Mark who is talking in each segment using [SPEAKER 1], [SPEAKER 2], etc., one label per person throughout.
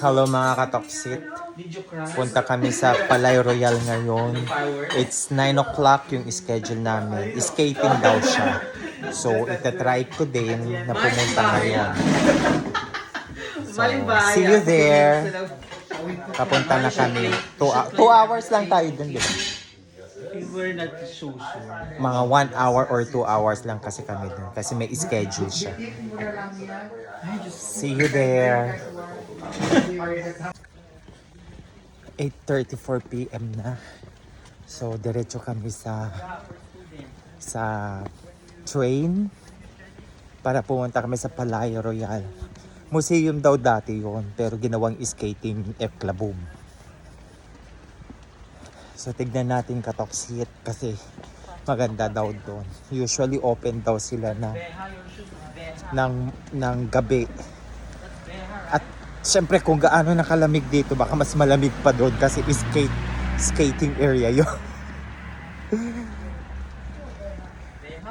[SPEAKER 1] Hello mga katoksit. Punta kami sa Palay Royal ngayon. It's 9 o'clock yung schedule namin. Skating daw siya. So, itatry ko din na pumunta ngayon. So, see you there. Papunta na kami. 2 hours lang tayo dun, di ba?
[SPEAKER 2] We're not so sure.
[SPEAKER 1] Mga 1 hour or 2 hours lang kasi kami dun. Kasi may schedule siya. See you there. 8:34 PM na. So, diretso kami sa train para pumunta kami sa Palay Royal. Museum daw dati yon, pero ginawang skating F-Club. So, tignan natin katoksit kasi maganda daw doon. Usually open daw sila ng gabi. At syempre kung gaano nakalamig dito, baka mas malamig pa doon kasi skating area yun.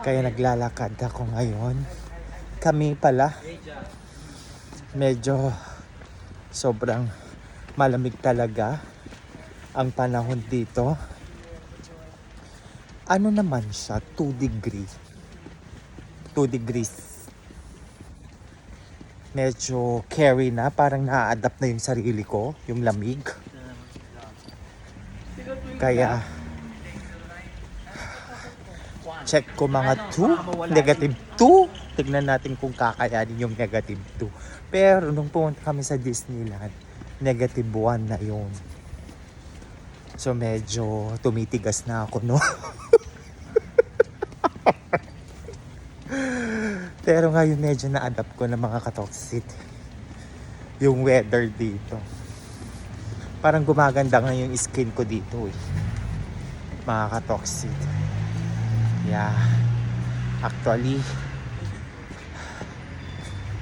[SPEAKER 1] Kaya naglalakad ako ngayon. Kami pala, medyo sobrang malamig talaga ang panahon dito. Ano naman siya? 2 degrees. Medyo carry na. Parang na-adapt na yung sarili ko. Yung lamig. Kaya check ko mga 2. Negative 2. Tignan natin kung kakayanin yung negative 2. Pero nung pumunta kami sa Disneyland, negative 1 na yun. So medyo tumitigas na ako, no? Pero ngayon medyo na-adapt ko na mga katoksit yung weather dito. Parang gumaganda nga yung skin ko dito eh. Mga katoksit. Yeah. Actually,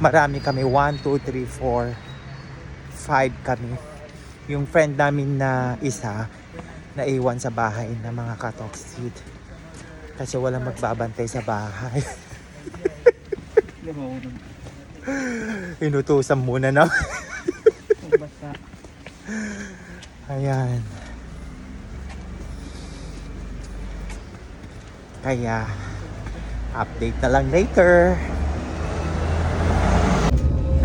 [SPEAKER 1] marami kami. 1, 2, 3, 4, 5 kami. Yung friend namin na isa, naiwan sa bahay na mga katoksit. Kasi walang magbabantay sa bahay. Inutusan muna na. Ayan. Kaya, update na lang later.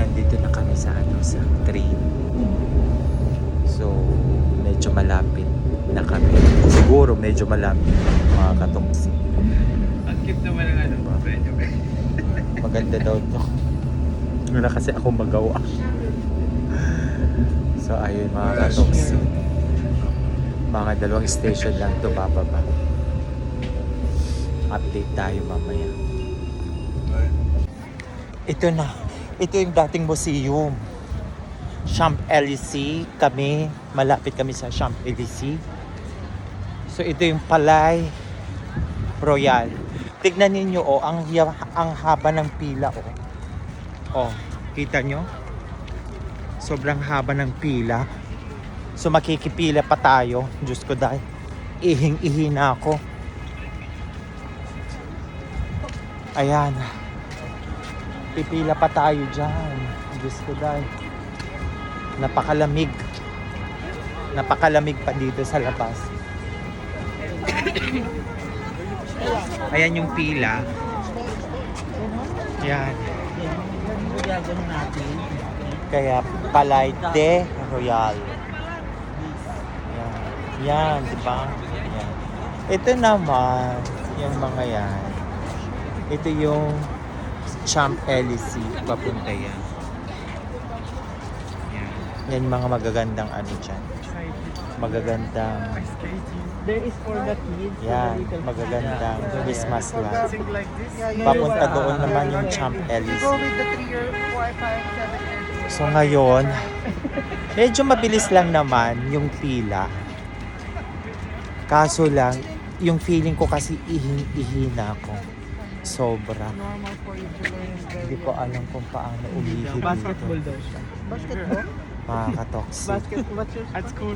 [SPEAKER 1] Nandito na kami sa train. So, medyo malapit na kami. Siguro medyo malapit mga katoksit.
[SPEAKER 2] Ang cute naman ng ano, medyo
[SPEAKER 1] Maganda daw to. Wala kasi ako magawa. So ayun mga katoksit. Mga 2 station lang to bababa. Update tayo mamaya. Ito na. Ito yung dating museum. Champs-Élysées. Malapit kami sa Champs-Élysées. So ito yung Palais Royal. Tignan ninyo ang haba ng pila kita nyo? Sobrang haba ng pila. So makikipila pa tayo. Diyos ko dahil ihing-ihi na ako. Ayan. Pipila pa tayo dyan. Diyos ko dahil napakalamig. Napakalamig pa dito sa labas. Ayan yung pila. Yan. Kaya Palais de Royal. Yan. Yan, di ba? Yan. Ito naman, yung mga yan. Ito yung Champs-Élysées. Papunta yan. Yan. Yan mga magagandang ano dyan. Magagandang
[SPEAKER 2] there is for the kids.
[SPEAKER 1] yan, magagandang Christmas light. Papunta doon naman yung Champs-Élysées. So ngayon, medyo mabilis lang naman yung pila. Kaso lang, yung feeling ko kasi ihing-ihi na ako. Sobra. Hindi ko alam kung paano umihi dito.
[SPEAKER 2] Basketball daw siya.
[SPEAKER 3] Basketball?
[SPEAKER 1] Mga katoksit.
[SPEAKER 2] At school,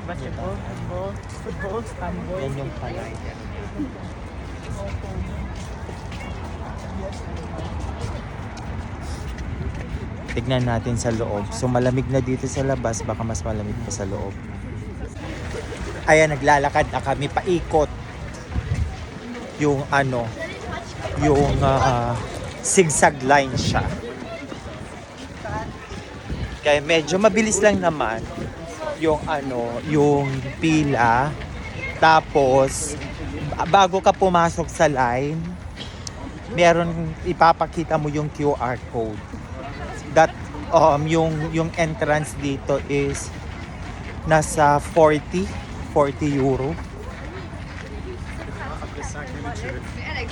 [SPEAKER 2] basketball, football, handball.
[SPEAKER 1] Yan yung palay. Tignan natin sa loob. So malamig na dito sa labas, baka mas malamig pa sa loob. Ayan, naglalakad na kami paikot. Yung zigzag line siya. Kaya medyo mabilis lang naman yung pila. Tapos bago ka pumasok sa line, meron ipapakita mo yung QR code. That yung entrance dito is nasa 40 euro.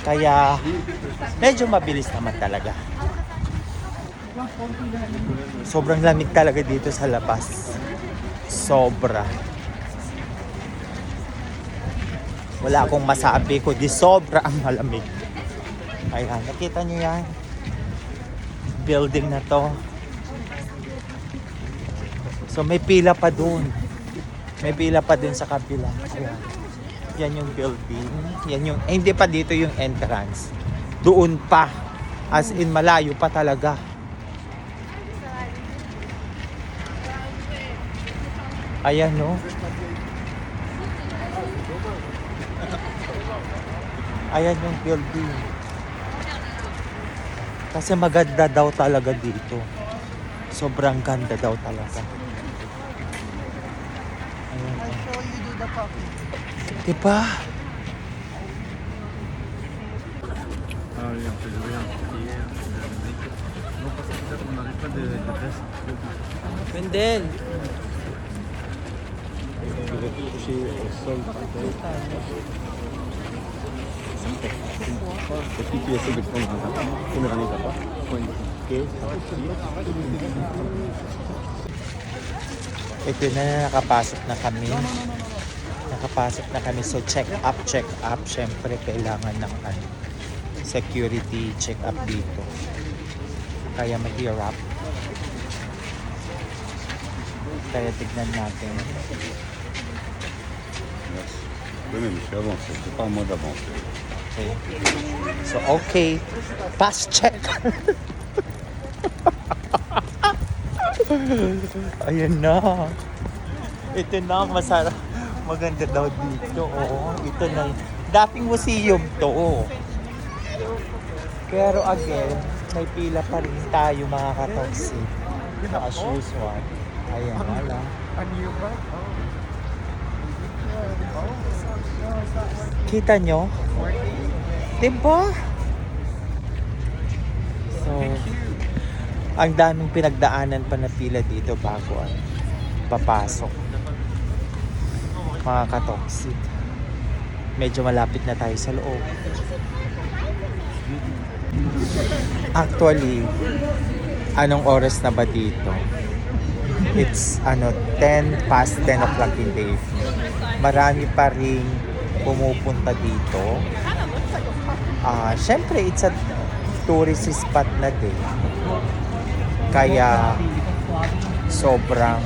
[SPEAKER 1] Kaya medyo mabilis naman talaga. Sobrang lamig talaga dito sa labas. Sobra. Wala akong masabi kundi sobra ang malamig. Ayan, nakita niyo yan? Building na to. So may pila pa dun. May pila pa dun sa kabila. Ayan. Yan yung building. Yan yung, hindi pa dito yung entrance. Doon pa. As in malayo pa talaga. Ayan, no? Ayan yung building. Kasi maganda daw talaga dito. Sobrang ganda daw talaga. Ayan.
[SPEAKER 2] I'll show you do the coffee.
[SPEAKER 1] Diba?
[SPEAKER 3] Ah oui, on peut jouer un petit billet, non parce que peut-être on n'arrive pas de reste.
[SPEAKER 1] Mendel.
[SPEAKER 3] Je vais toucher au sol. Et puis tu essaies de prendre un tapis. Première année, t'as pas. Prends une petite
[SPEAKER 1] Ito na, nakapasok na kami. Nakapasok na kami. So check up. Siyempre kailangan ng security check up dito. Kaya mahirap. Kaya tignan natin.
[SPEAKER 3] Oui, mais je suis avancé. C'est pas à moi d'avancer.
[SPEAKER 1] Okay. So okay. Pass check. Ayan na. Ito na, masarap. Maganda daw dito. Oo, ito na. Dating museum to. Pero again, may pila pa rin tayo mga katoksi. As usual. Ayan, wala. Kita nyo? Diba? So, ang daming pinagdaanan pa na pila dito bago papasok. Mga katoxic. Medyo malapit na tayo sa loob. Actually, anong oras na ba dito? It's 10 past 10 o'clock in the evening. Marami pa rin pumupunta dito. Syempre, it's a tourist spot na din. Kaya sobrang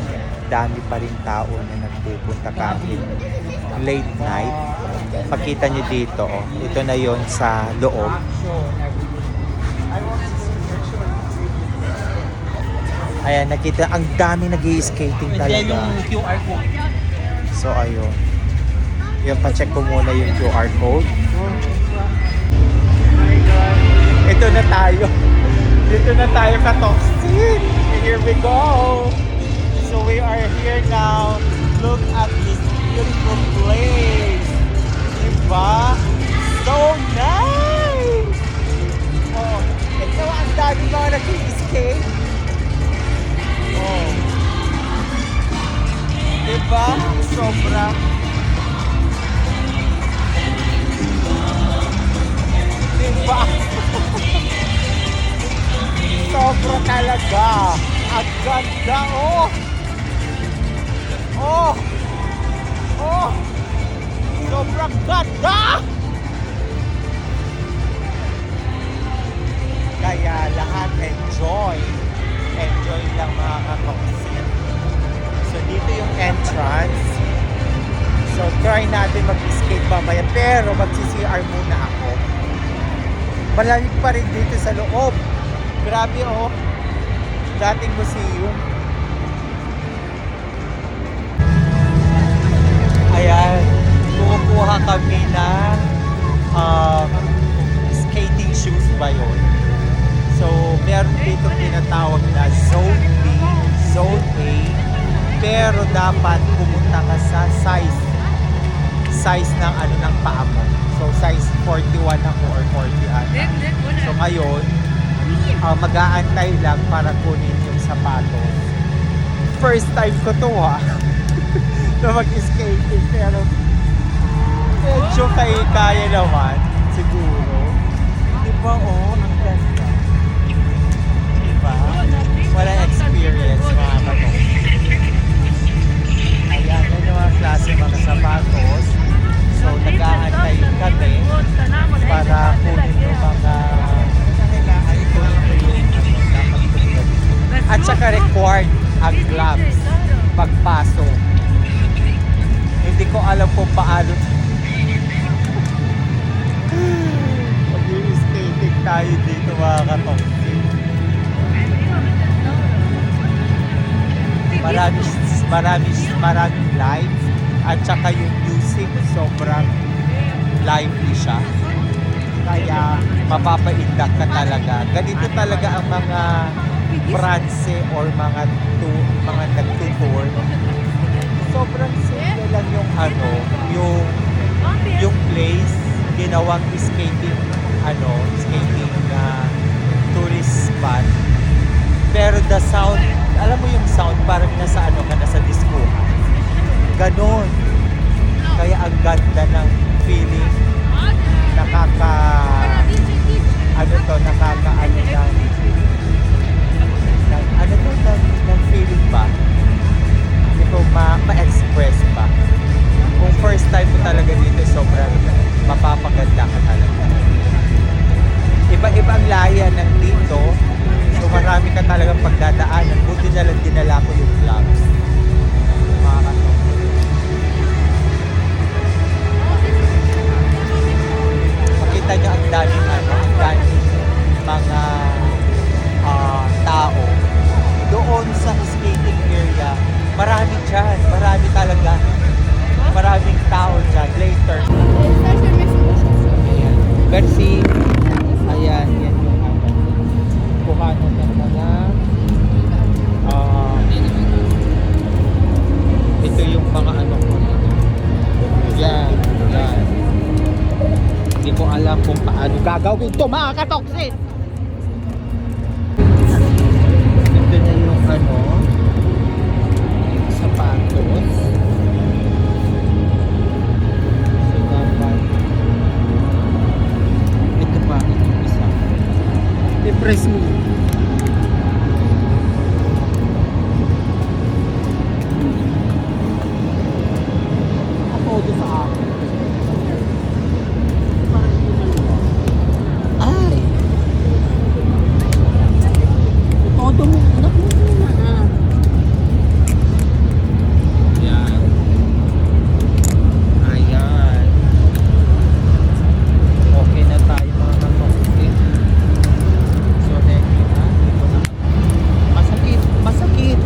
[SPEAKER 1] dami pa rin tao na nagpupunta kahit late night. Pakita nyo dito, ito na yon sa loob. Ayan, nakita, ang dami nag-i-skating talaga.
[SPEAKER 2] Yung QR code.
[SPEAKER 1] So, ayun. Yung pa-check ko muna yung QR code. Ito na tayo. Dito na tayo ka-toxic. Here we go. So, we are here now. Look at this beautiful place. Diba? So nice! Oh, ito ang dami mga nag-i-skate. Oh. Diba? Sobra. Diba? Sobra talaga. Ang ganda, oh! Oh! Oh! Sobrang ganda! Kaya lahat enjoy. Enjoy lang mga kapaksin. So dito yung entrance. So try natin mag-skate mamaya. Pero mag-CCR muna ako. Malamig pa rin dito sa loob. Grabe, oh. Dating museum. Ayan, kumukuha kami ng skating shoes ba yun? So, meron dito tinatawag na Zone B, Zone A, pero dapat pumunta ka sa size ng ano ng paa mo. So, size 41 ako or 40 ata. So, ngayon, mag-aantay lang para kunin yung sapatos. First time ko to na mag-skating, pero medyo kaya naman siguro. Di ba ang ganda. Di ba? Walang experience mga katong. Ayan, yan yung mga klase mga sapatos. So, nag-aantay kami para kunin yung mga at saka required ang gloves pagpasok. Hindi ko alam kung paano mag-skating tayo dito mga katongsin. Maraming lights at saka yung music sobrang lively siya. Kaya mapapaindak ka talaga. Ganito talaga ang mga Pranse or mga nagtutour. Sobrang simple lang yung yung place ginawang skating tourist spot. Pero the sound, alam mo yung sound parang nasa nasa disco. Ganon. Kaya ang ganda ng feeling. Ng feeling ba? Hindi ko ma-express ba? Kung first time mo talaga dito, sobrang mapapaganda ka talaga. Iba-iba ang laya ng dito. So marami ka talagang pagdadaanan. Buti na lang dinala ko yung vlogs. Mga katong. Makita nyo ang daming mga tao. Doon sa skating area, marami dyan. Marami talaga. Maraming tao dyan. Later. Ayan. Merci. Ayan. Yan yung kuhanan ng mga ito yung mga ko. Yan. Yan. Hindi ko alam kung paano gagawin ito mga katoksin. Ito na yung sapatos. So dapat ito pa yung isa. I-press mo. Ako doon sa akin. Ay! Todo mo. Yan. Ayan. Okay na tayo mga katoksin. So, ready na. Masakit. Masakit.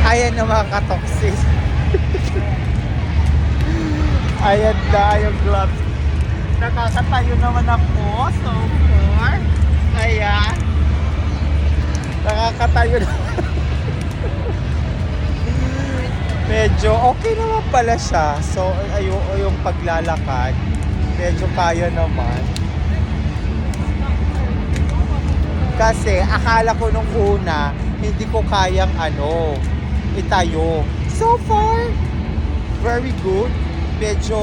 [SPEAKER 1] Ayan na mga katoksin. Ayan na yung gloves. Nakakatayo naman ako so far. Ayan. Nakakatayo na. Medyo okay naman pala siya. So yung paglalakad, medyo kaya naman. Kasi akala ko nung una, hindi ko kayang itayo. So far, very good. Medyo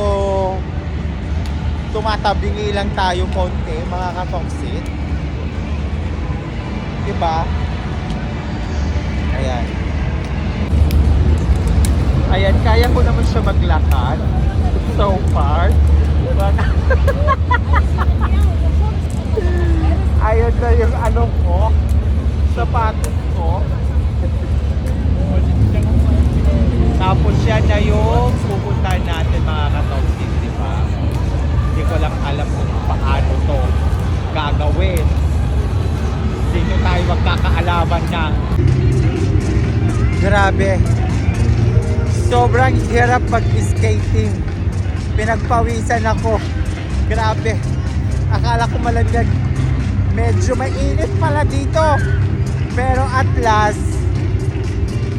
[SPEAKER 1] tumatabingi lang tayo konti, mga katoksit. Diba? Ayan. Ayan, kaya ko naman siya maglakad. So far. Diba? Ayun na yung ko, sapatos ko. Tapos yan na yung pupuntahan natin mga katoksin, di ba? Hindi ko lang alam kung paano to gagawin. Dito tayo magkakaalaman na. Grabe. Sobrang hirap mag-skating. Pinagpawisan ako. Grabe. Akala ko malamig. Medyo mainit pala dito. Pero at last,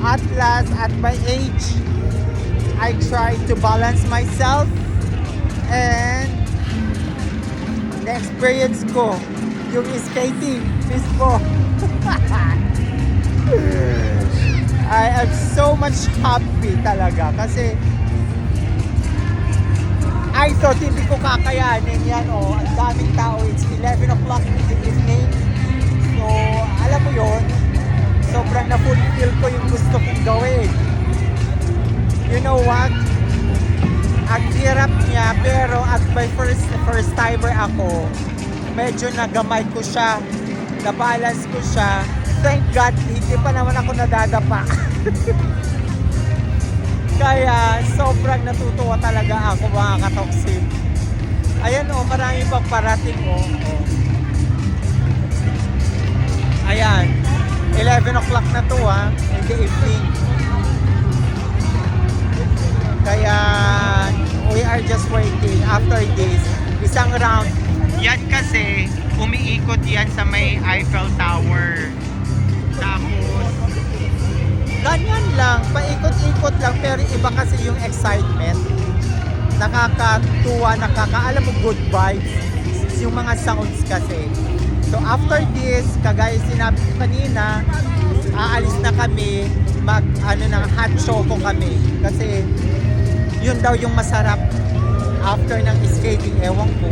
[SPEAKER 1] at my age, I try to balance myself and the experience ko, yung skating mismo. I am so much happy talaga kasi I thought hindi ko kakayanin yan. Oh, ang daming tao. It's 11 o'clock in the evening. So, alam mo yon, sobrang na-fulfill ko yung gusto kong gawin. You know what? Ang hirap niya, pero at my first timer ako, medyo nagamay ko siya, na-balance ko siya. Thank God, hindi pa naman ako nadadapa. Kaya sobrang natutuwa talaga ako mga katoksin. Ayan o, marami pang parating o. Ayan, 11 o'clock na to in the evening. Kaya we are just waiting after this. Isang round. Yan kasi, umiikot yan sa may Eiffel Tower. Tapos, ganyan lang, paikot-ikot lang, pero iba kasi yung excitement. Nakakatuwa, alam mo, good vibes. Yung mga sounds kasi. So after this, kagaya sinabi ko kanina, aalis na kami, ng hot choco kami. Kasi, yun daw yung masarap after ng skating, ewan ko.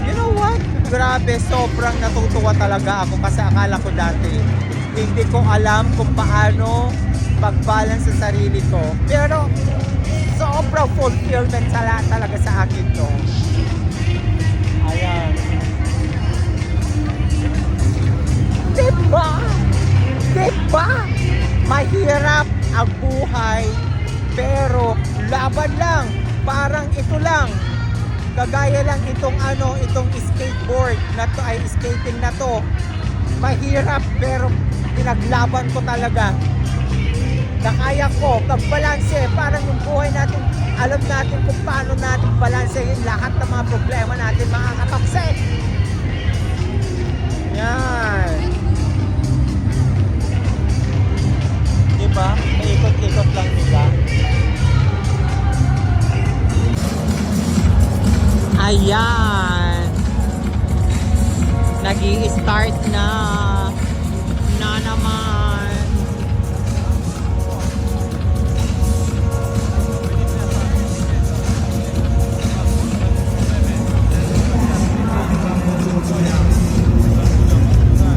[SPEAKER 1] You know what? Grabe, sobrang natutuwa talaga ako kasi akala ko dati hindi ko alam kung paano mag-balance sa sarili ko. Pero sobrang fulfillment talaga sa akin to. Ayan. Diba? Diba? Mahirap ang buhay, pero laban lang. Parang ito lang. Kagaya lang itong skateboard na to, ay skating na to. Mahirap, pero pinaglaban ko talaga. Nakaya ko, pagbalanse, parang yung buhay natin, alam natin kung paano natin balansehin lahat ng mga problema natin, mga katoksin. Yan. Diba? Paikot-ikot lang nila. Ayan. Nag-i-start na naman.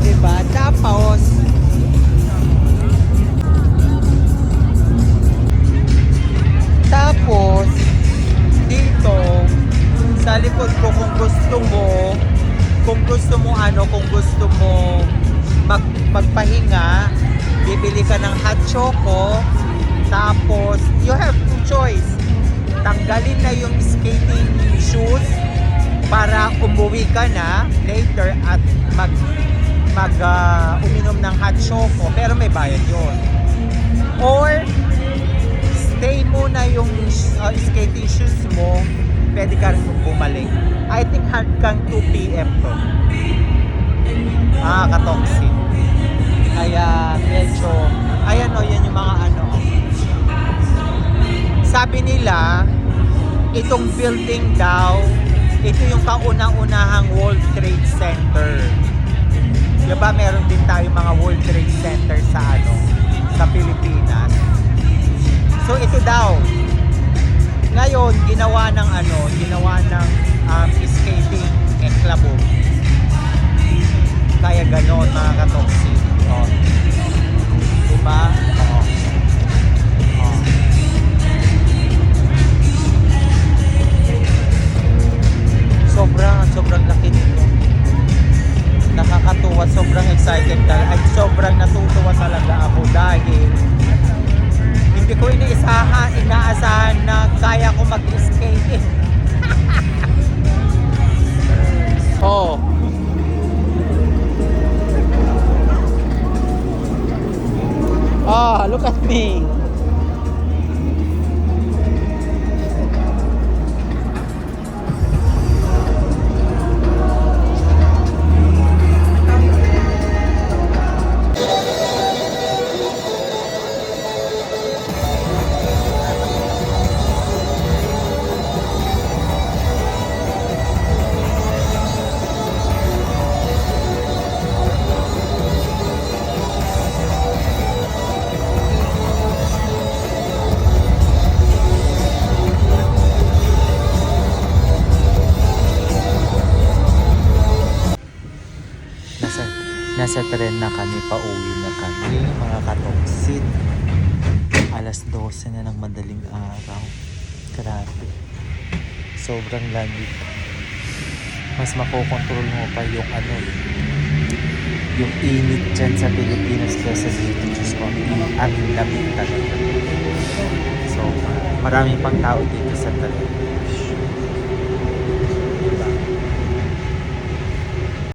[SPEAKER 1] Diba? Tapos dito sa likod ko, kung gusto mo magpahinga, bibili ka ng hot choco. Tapos you have two choice, tanggalin na yung skating shoes para umuwi ka na later at uminom ng hot choco, pero may bayad yun. Or stay muna yung skating shoes mo, pwede ka rin bumalik. I think hanggang 2 PM to. Katoksin. Kaya medyo, ayan o, yan yung mga sabi nila, itong building daw, ito yung kauna-unahang World Trade Center. Diba meron din tayo mga World Trade Center sa Pilipinas. So ito daw, ngayon ginawa ng skating club. Kaya ganon mga katoksin. Diba? Sobrang laki nito. Nakakatuwa, sobrang excited talaga. At sobrang natutuwa talaga ako dahil hindi ko iniisip nasa tren na kami, pauwi na kami, mga katoksit. Alas 12 na ng madaling araw. Grabe. Sobrang lamig. Mas makokontrol mo pa yung yung init dyan sa Pilipinas kaysa dito. Diyos ko, ang lamig talaga. So, marami pang tao dito sa tren.